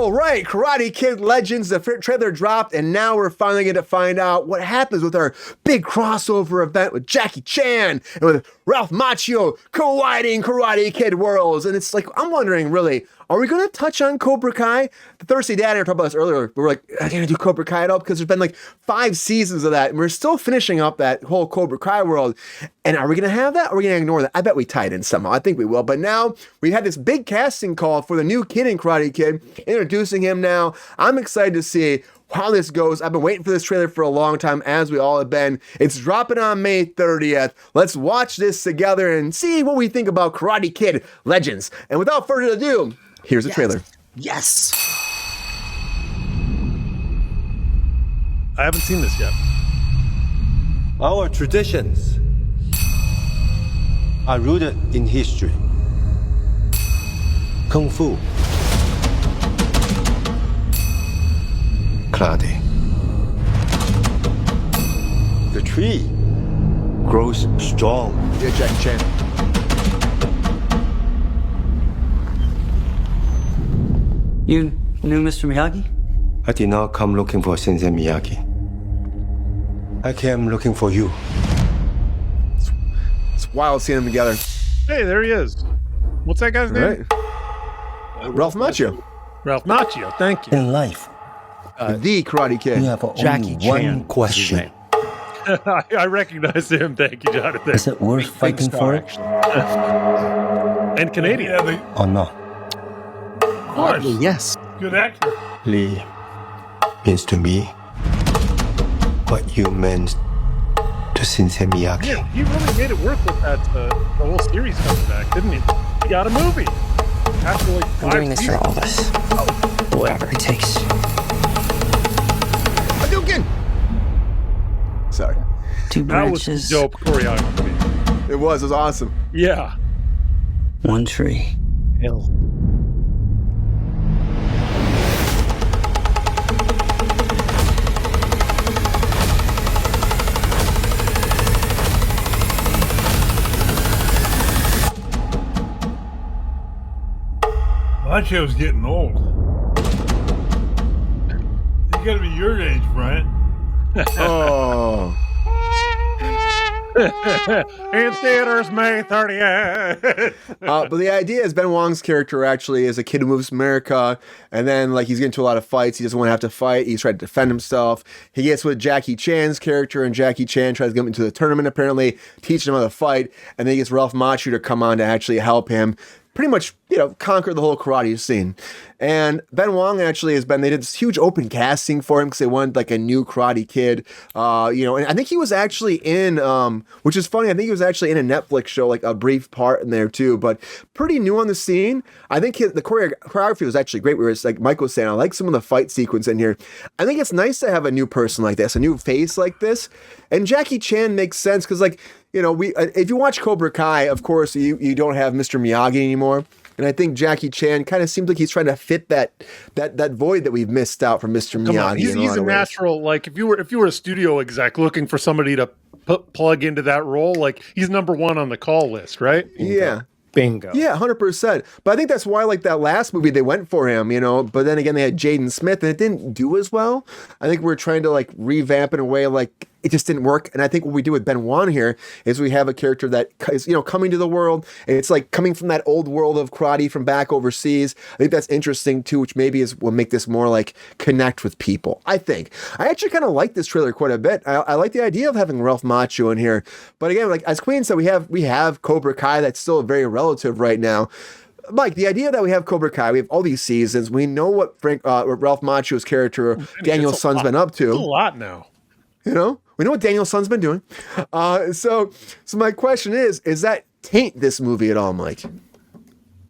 All right, Karate Kid Legends, the trailer dropped, and now we're finally going to find out what happens with our big crossover event with Jackie Chan and with Ralph Macchio colliding Karate Kid worlds. And it's like, I'm wondering, really, are we going to touch on Cobra Kai? The Thirsty Dad and I talked about this earlier. We were like, I can't do Cobra Kai at all because there's been like 5 seasons of that, and we're still finishing up that whole Cobra Kai world. And are we going to have that? Or are we going to ignore that? I bet we tied in somehow. I think we will. But now we had this big casting call for the new kid in Karate Kid, introducing him now. I'm excited to see how this goes. I've been waiting for this trailer for a long time, as we all have been. It's dropping on May 30th. Let's watch this together and see what we think about Karate Kid Legends. And without further ado, here's the trailer. Yes. I haven't seen this yet. Our traditions are rooted in history. Kung Fu, karate. The tree grows strong. Yeah, Jackie Chan. You knew Mr. Miyagi? I did not come looking for Sensei Miyagi. I came looking for you. It's wild seeing them together. Hey, there he is. What's that guy's name? Right. Ralph Macchio. Ralph Macchio, thank you. In life, The Karate Kid. you have Jackie only one Chan. question. I recognize him, thank you, Jonathan. Is it worth fighting for it And Canadian. or not? Of course. Yes. Good actor. Lee means to me what you meant to Sensei Miyagi. Yeah, he really made it work with that the whole series coming back, didn't he? He got a movie. After like 5 I'm doing this for seasons. all of us. Whatever it takes. Hadouken! Sorry. 2 That was branches, dope choreography. It was awesome. Yeah. 1 tree. Hell. Macho's getting old. You gotta be your age, Brian. Oh. In theaters May 30th. But the idea is Ben Wong's character actually is a kid who moves to America, and then like he's getting into a lot of fights. He doesn't want to have to fight. He's trying to defend himself. He gets with Jackie Chan's character, and Jackie Chan tries to get him into the tournament, apparently, teaching him how to fight. And then he gets Ralph Macchio to come on to actually help him pretty much, conquer the whole karate scene. And Ben Wong actually they did this huge open casting for him because they wanted like a new Karate Kid, and I think he was actually in, which is funny, I think he was actually in a Netflix show, like a brief part in there too, but pretty new on the scene. I think the choreography was actually great, where it's like Mike was saying, I like some of the fight sequence in here. I think it's nice to have a new person like this, a new face like this, and Jackie Chan makes sense because if you watch Cobra Kai, of course, you don't have Mr. Miyagi anymore. And I think Jackie Chan kind of seems like he's trying to fit that void that we've missed out from Mr. Come Miyagi. on, he's a natural. Like if you were a studio exec looking for somebody to plug into that role, like he's number 1 on the call list, right? Yeah. Bingo. Yeah, 100%. But I think that's why, like that last movie, they went for him, But then again, they had Jaden Smith, and it didn't do as well. I think we're trying to like revamp in a way like it just didn't work. And I think what we do with Ben Wan here is we have a character that is, coming to the world, and it's like coming from that old world of karate from back overseas. I think that's interesting too, which maybe will make this more like connect with people. I think. I actually kind of like this trailer quite a bit. I like the idea of having Ralph Macchio in here. But again, like as Queen said, we have Cobra Kai that's still very relative right now. Mike, the idea that we have Cobra Kai, we have all these seasons, we know what Ralph Macchio's character, Daniel's son's been up to. It's a lot now. We know what Daniel's son's been doing. So my question is that taint this movie at all, Mike?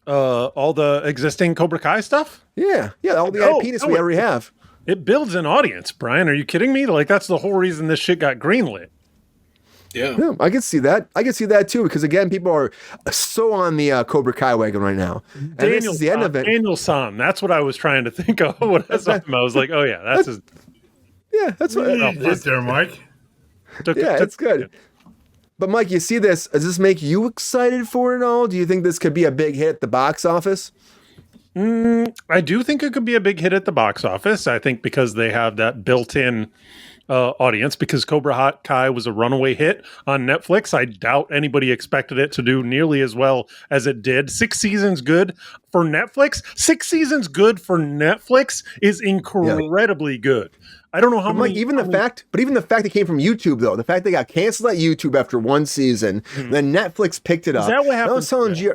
All the existing Cobra Kai stuff? Yeah, all the IPs we already have. It builds an audience, Brian. Are you kidding me? Like that's the whole reason this shit got greenlit. Yeah. I can see that. I can see that too, because again, people are so on the Cobra Kai wagon right now. And this is the end of it. Daniel San. That's what I was trying to think of when I saw him. I was like, oh yeah, that's his. Yeah, that's what. Get there, Mike. It's good. But Mike, you see this? Does this make you excited for it all? Do you think this could be a big hit at the box office? I do think it could be a big hit at the box office. I think because they have that built-in audience, because Cobra Kai was a runaway hit on Netflix. I doubt anybody expected it to do nearly as well as it did. 6 seasons good for Netflix. 6 seasons good for Netflix is incredibly good. I don't know how many. Even the fact it came from YouTube, though, the fact they got canceled at YouTube after 1 season, then Netflix picked it up. Is that what happened? I was telling you.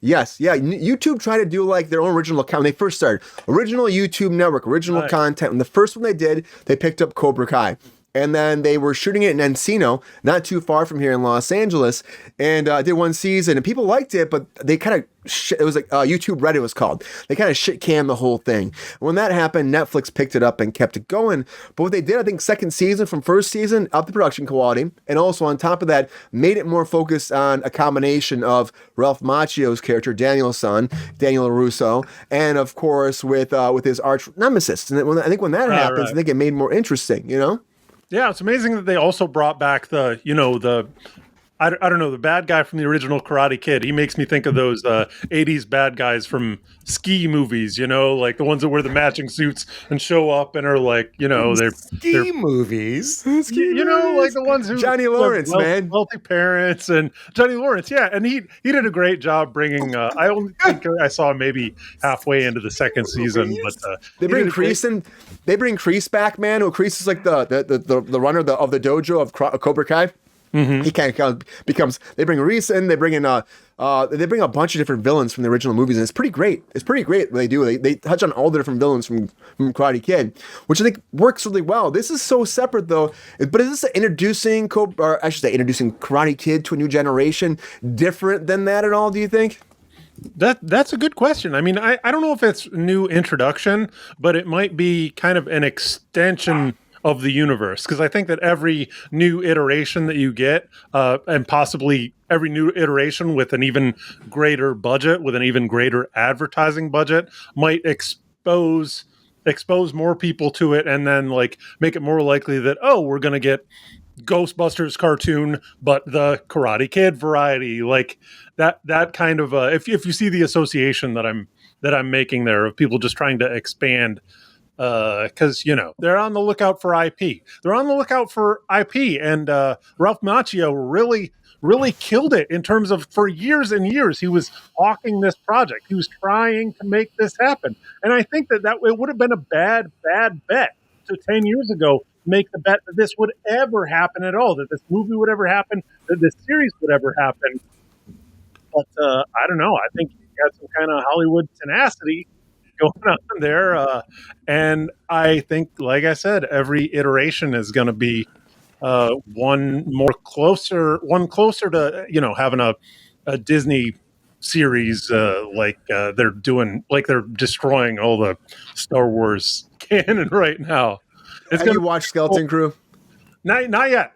Yes, yeah. YouTube tried to do like their own original account. When they first started, original YouTube network, original content. And the first one they did, they picked up Cobra Kai. And then they were shooting it in Encino, not too far from here in Los Angeles, and did 1 season. And people liked it, but they kind of it was like YouTube Red, it was called. They kind of shit canned the whole thing. When that happened, Netflix picked it up and kept it going. But what they did, I think, second season from first season, up the production quality, and also on top of that, made it more focused on a combination of Ralph Macchio's character, Daniel's son, Daniel LaRusso, and of course with his arch nemesis. And I think when that happens, I think it made it more interesting, you know? Yeah, it's amazing that they also brought back the I don't know, the bad guy from the original Karate Kid. He makes me think of those 80s bad guys from ski movies, like the ones that wear the matching suits and show up and are like, they're ski movies. Like the ones who Johnny Lawrence, man, wealthy parents, and Johnny Lawrence, yeah, and he did a great job bringing. I only think I saw him maybe halfway into the second season, but they bring Kruse in. They bring Kruse back, man. Who Kruse is like the runner of the dojo of Cobra Kai. Mm-hmm. He kind of becomes. They bring Reese in. They bring in. They bring a bunch of different villains from the original movies, and it's pretty great. It's pretty great what they do. They touch on all the different villains from Karate Kid, which I think works really well. This is so separate though. But is this introducing Karate Kid to a new generation different than that at all? Do you think? That's a good question. I mean, I don't know if it's new introduction, but it might be kind of an extension of the universe, because I think that every new iteration that you get, and possibly every new iteration with an even greater budget, with an even greater advertising budget, might expose more people to it, and then like make it more likely that we're going to get Ghostbusters cartoon, but the Karate Kid variety, like that kind of if you see the association that I'm making there of people just trying to expand. Because they're on the lookout for IP. They're on the lookout for IP, and Ralph Macchio really killed it in terms of, for years and years he was hawking this project. He was trying to make this happen, and I think that it would have been a bad bet to 10 years ago make the bet that this would ever happen at all, that this movie would ever happen, that this series would ever happen. But I don't know. I think he had some kind of Hollywood tenacity going on there, and I think, like I said, every iteration is going to be one closer to having a Disney series, like they're doing, like they're destroying all the Star Wars canon right now. Have you watched Skeleton Crew? Not yet.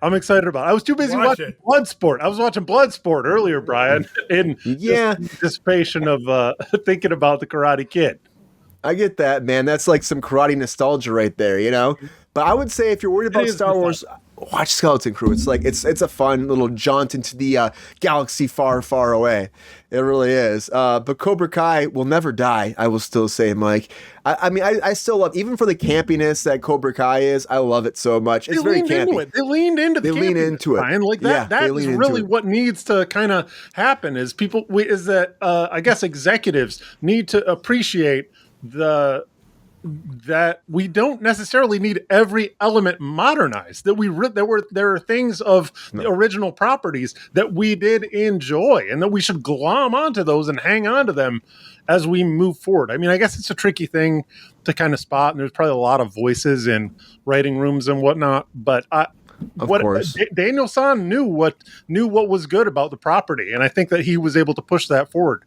I'm excited about it. I was too busy watching Bloodsport. I was watching Bloodsport earlier, Brian, in anticipation of thinking about the Karate Kid. I get that, man. That's like some karate nostalgia right there, But I would say if you're worried about Star Wars, watch Skeleton Crew. It's like it's a fun little jaunt into the galaxy far, far away. It really is. But Cobra Kai will never die, I will still say, Mike. I mean, I still love, even for the campiness that Cobra Kai is, I love it so much. It's very campy. They leaned into the lean into it. Brian. Like that. That is really what needs to kind of happen. Is I guess executives need to appreciate that we don't necessarily need every element modernized, that there are things of the original properties that we did enjoy, and that we should glom onto those and hang on to them as we move forward. I mean, I guess it's a tricky thing to kind of spot, and there's probably a lot of voices in writing rooms and whatnot, but Daniel San knew what was good about the property, and I think that he was able to push that forward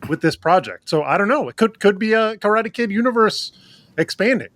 with this project. So I don't know, it could be a Karate Kid universe expanding.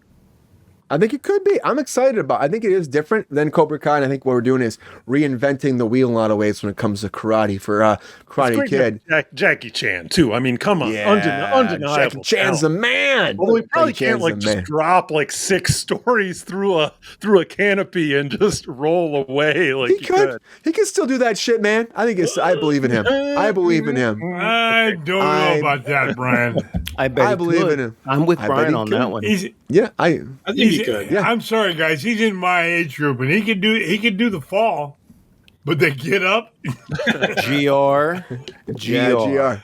I think it could be. I'm excited about it. I think it is different than Cobra Kai. And I think what we're doing is reinventing the wheel in a lot of ways when it comes to karate for Karate Kid. Jackie Chan, too. I mean, come on. Undeniable. Jackie Chan's the man. Although he probably Jackie can't Chan's the just man. drop 6 stories through a canopy and just roll away like He could. He can still do that shit, man. I believe in him. I believe in him. I don't know about that, Brian. I bet I believe in him. I'm with I bet Brian he on could. that one. Yeah, I think he could. Yeah. I'm sorry, guys. He's in my age group, and he can do the fall, but they get up. GR. Yeah, GR.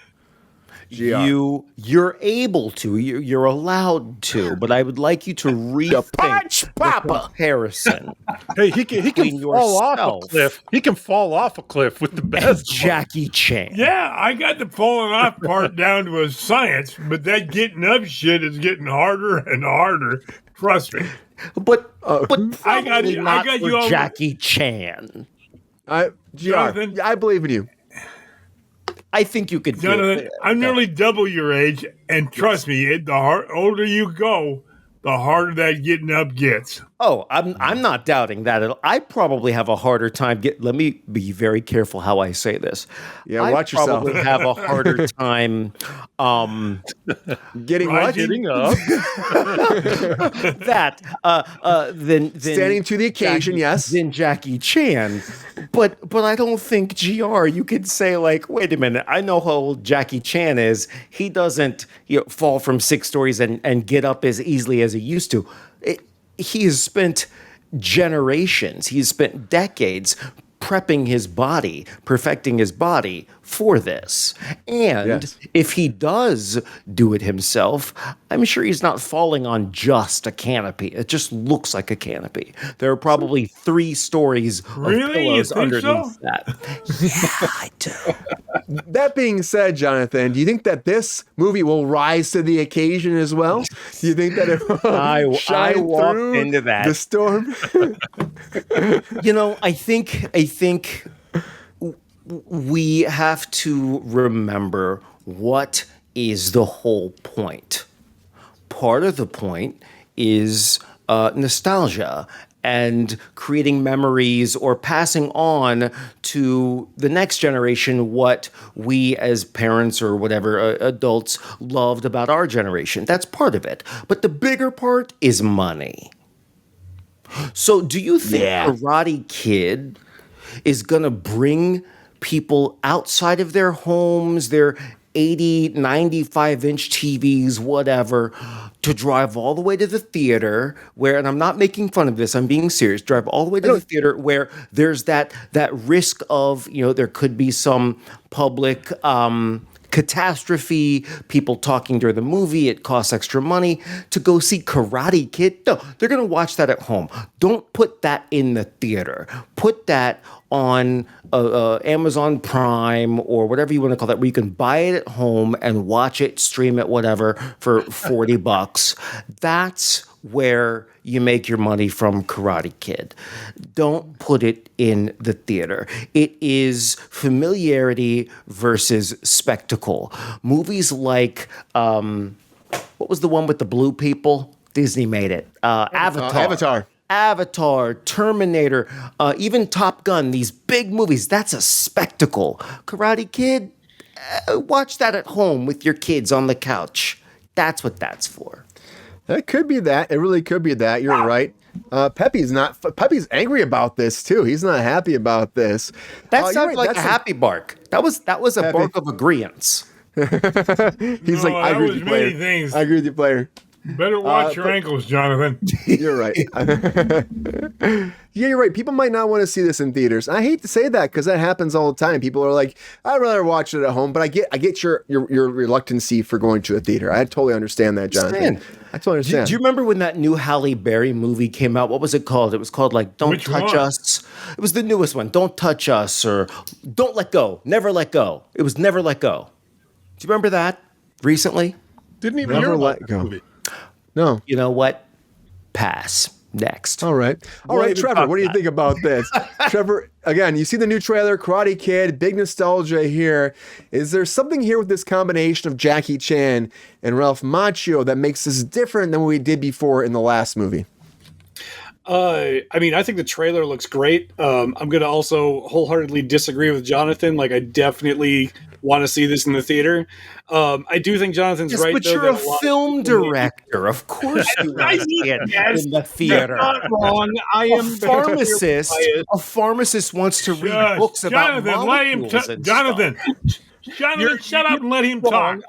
You're able to. You're allowed to. But I would like you to rethink the comparison. Hey, he can between fall off yourself a cliff. He can fall off a cliff with the best. Jackie Chan. Yeah, I got the falling off part down to a science, but that getting up shit is getting harder and harder. Trust me. But I got you. not I got for you. Jackie Chan. Jonathan? I believe in you. I think you could do Jonathan, it. I'm nearly double your age, and trust me, the older you go, the harder that getting up gets. Oh, I'm not doubting that at all. I probably have a harder time. Let me be very careful how I say this. Yeah, watch yourself. I probably have a harder time Getting Right, what? Getting up. than Standing to the occasion, yes. than Jackie Chan. But I don't think GR. You could say wait a minute. I know how old Jackie Chan is. He doesn't fall from 6 stories and get up as easily as he used to. He has spent generations. He's spent decades prepping his body, perfecting his body for this. And Yes. if he does do it himself, I'm sure he's not falling on just a canopy. It just looks like a canopy. There are probably 3 stories of Really? You pillows think underneath so? that. Yeah, I do. That being said, Jonathan, do you think that this movie will rise to the occasion as well? Do you think that it will I shine walked through into that. the storm? I think we have to remember what is the whole point. Part of the point is nostalgia and creating memories or passing on to the next generation what we as parents or whatever adults loved about our generation. That's part of it. But the bigger part is money. So do you think Karate Kid is going to bring people outside of their homes, their 80, 95-inch TVs, whatever, to drive all the way to the theater where, and I'm not making fun of this, I'm being serious, drive all the way to the theater where there's that risk of, there could be some public catastrophe, people talking during the movie, it costs extra money to go see Karate Kid. No, they're going to watch that at home. Don't put that in the theater. Put that on Amazon Prime or whatever you want to call that, where you can buy it at home and watch it, stream it, whatever, for $40. That's where you make your money from Karate Kid. Don't put it in the theater. It is familiarity versus spectacle. Movies like, what was the one with the blue people? Disney made it. Avatar, Terminator, even Top Gun, these big movies, that's a spectacle. Karate Kid, watch that at home with your kids on the couch. That's what that's for. That could be that. It really could be that. You're right. Pepe's angry about this too. He's not happy about this. That sounds like a happy bark. That was a Pepe. bark of agreeance. He's like, I agree with you, player. Things. I agree with you, player. Better watch your ankles, Jonathan. You're right. Yeah, you're right. People might not want to see this in theaters. I hate to say that because that happens all the time. People are like, I'd rather watch it at home. But I get your reluctancy for going to a theater. I totally understand that, Jonathan. I totally understand. Do you remember when that new Halle Berry movie came out? What was it called? It was called Don't Which Touch one? Us. It was the newest one. Don't Touch Us or Don't Let Go. Never Let Go. It was Never Let Go. Do you remember that recently? Didn't even Never hear let about go. that movie. No. You know what? Pass. Next. All right. All right, Trevor, what do you think about this? Trevor, again, you see the new trailer, Karate Kid, big nostalgia here. Is there something here with this combination of Jackie Chan and Ralph Macchio that makes this different than what we did before in the last movie? I mean, I think the trailer looks great. I'm going to also wholeheartedly disagree with Jonathan. Like, I definitely want to see this in the theater. I do think Jonathan's right. But though, you're that a lot of film people need- director. Of course you want to see it Yes, in the theater. You're not wrong. I am A pharmacist wants to read books about Jonathan, let him molecules and Jonathan, stuff. Jonathan, shut up and let him talk.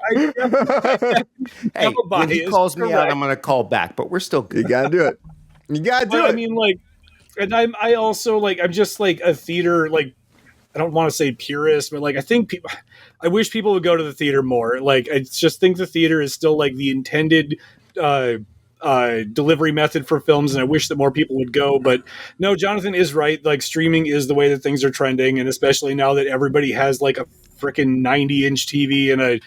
Hey, when he calls me out, I'm going to call back, but we're still good. You gotta do it. You gotta do But, it. I mean, like, and I also like, I'm just like a theater, like, I don't want to say purist, but like, I think I wish people would go to the theater more. Like, I just think the theater is still like the intended delivery method for films, and I wish that more people would go. But no, Jonathan is right. Like, streaming is the way that things are trending, and especially now that everybody has like a freaking 90-inch TV and a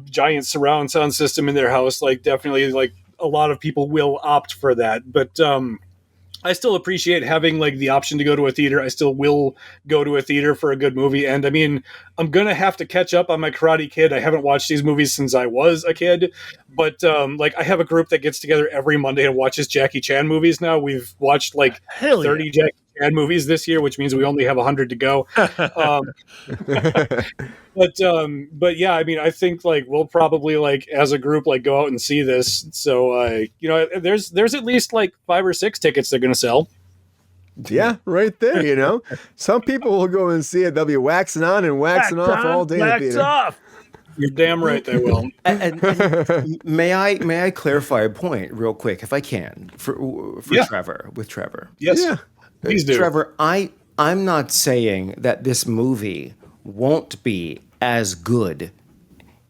giant surround sound system in their house. Like, definitely, like, a lot of people will opt for that. But I still appreciate having like the option to go to a theater. I still will go to a theater for a good movie. And I mean, I'm going to have to catch up on my Karate Kid. I haven't watched these movies since I was a kid, but like, I have a group that gets together every Monday and watches Jackie Chan movies. Now we've watched like 30 Jackie Chan movies this year, which means we only have 100 to go. But yeah, I mean, I think like we'll probably like as a group like go out and see this. So there's at least like 5 or 6 tickets they're gonna sell. Yeah, right there. Some people will go and see it. They'll be waxing on and waxing off all day in the theater. You're damn right they will. And may I clarify a point real quick, if I can, for Trevor, with Trevor. Yes, Yeah. please do. Trevor, I'm not saying that this movie won't be as good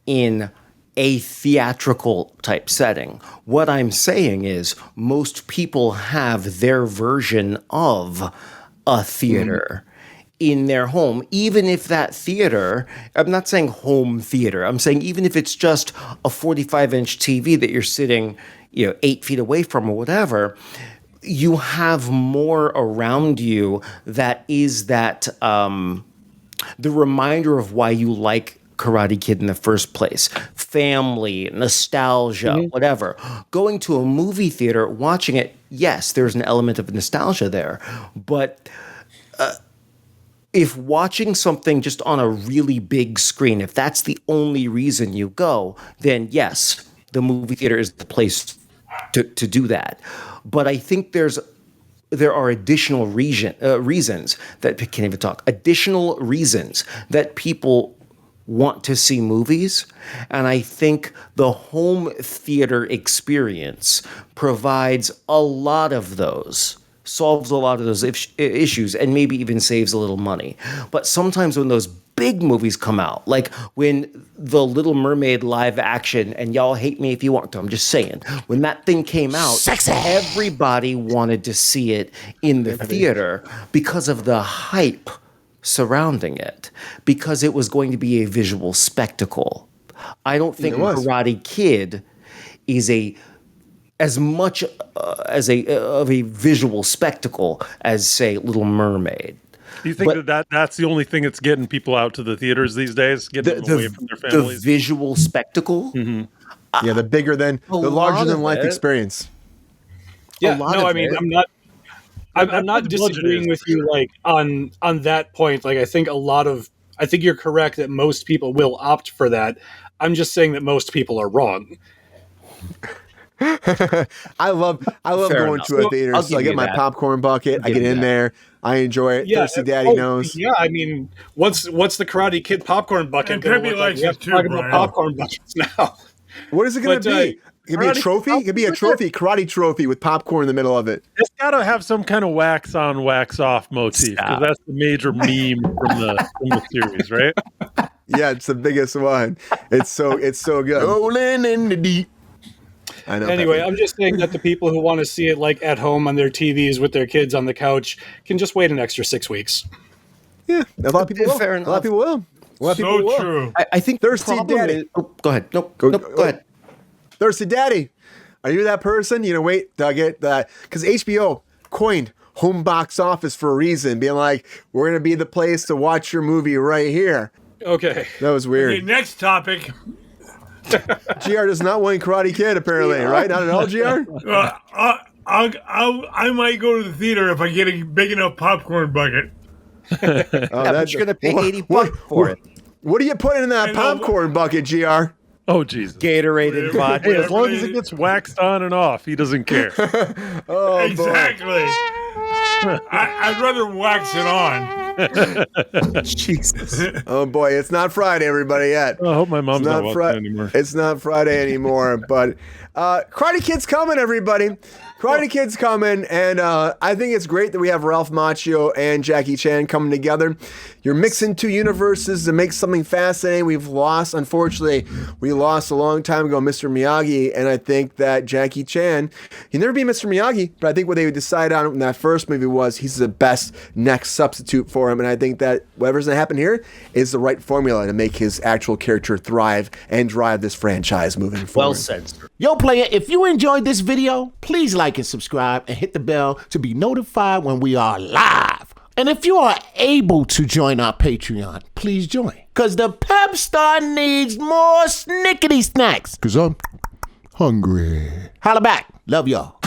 in a theatrical type setting. What I'm saying is most people have their version of a theater in their home, even if that theater, I'm not saying home theater, I'm saying even if it's just a 45-inch TV that you're sitting 8 feet away from or whatever, you have more around you that is that the reminder of why you like Karate Kid in the first place. Family, nostalgia, whatever. Going to a movie theater, watching it, yes, there's an element of nostalgia there. But if watching something just on a really big screen, if that's the only reason you go, then yes, the movie theater is the place to do that. But I think there are additional reasons that can't even talk. Additional reasons that people want to see movies, and I think the home theater experience provides a lot of those, solves a lot of those issues, and maybe even saves a little money. But sometimes when those big movies come out, like when The Little Mermaid live action, and y'all hate me if you want to, I'm just saying, when that thing came out, everybody wanted to see it in the theater because of the hype surrounding it, because it was going to be a visual spectacle. I don't think Karate Kid is as much of a visual spectacle as, say, Little Mermaid. Do you think that's the only thing that's getting people out to the theaters these days, getting them away from their families? The visual spectacle? Mm-hmm. Yeah, the larger than life experience. Yeah, no, I mean, I'm not disagreeing with you like on that point. Like, I think you're correct that most people will opt for that. I'm just saying that most people are wrong. I love going to a theater. So I get my popcorn bucket. I get in there. I enjoy it. Yeah, Thirsty Daddy knows. Yeah, I mean, what's the Karate Kid popcorn bucket? And Pepe likes it too, Brian. About popcorn buckets now. What is it going to be? It could be a trophy. It could be a trophy, karate trophy with popcorn in the middle of it. It's got to have some kind of wax on, wax off motif, because that's the major meme from the series, right? Yeah, it's the biggest one. It's so good. Rolling in the deep. I know. Anyway, I'm just saying that the people who want to see it like at home on their TVs with their kids on the couch can just wait an extra 6 weeks. Yeah, a lot of people will. Fair A lot of people will. A lot of people So will. true. I think Thirsty Daddy. Go ahead. Nope, go ahead. Thirsty Daddy. Are you that person? Wait, Doug, because HBO coined home box office for a reason, being like, we're going to be the place to watch your movie right here. Okay. That was weird. Okay, next topic. GR does not want Karate Kid, apparently, right? Not at all, GR? I might go to the theater if I get a big enough popcorn bucket. But you're gonna pay $80 for it. What are you putting in that popcorn bucket, GR? Oh, Jesus. Gatorade and vodka. Hey, as long as it gets waxed on and off, he doesn't care. Exactly. I'd rather wax it on. Jesus. Oh boy, it's not Friday, everybody, yet. I hope my mom's not watching anymore. It's not Friday anymore, but Karate Kid's coming, everybody. Karate Kid's coming, and I think it's great that we have Ralph Macchio and Jackie Chan coming together. You're mixing two universes to make something fascinating. Unfortunately, we lost a long time ago Mr. Miyagi, and I think that Jackie Chan, he'll never be Mr. Miyagi, but I think what they would decide on in that first movie was he's the best next substitute for him, and I think that whatever's going to happen here is the right formula to make his actual character thrive and drive this franchise moving forward. Well said, sir. Yo, player, if you enjoyed this video, please like and subscribe and hit the bell to be notified when we are live. And if you are able to join our Patreon, please join. Because the Pepestar needs more snickety snacks. Because I'm hungry. Holla back. Love y'all.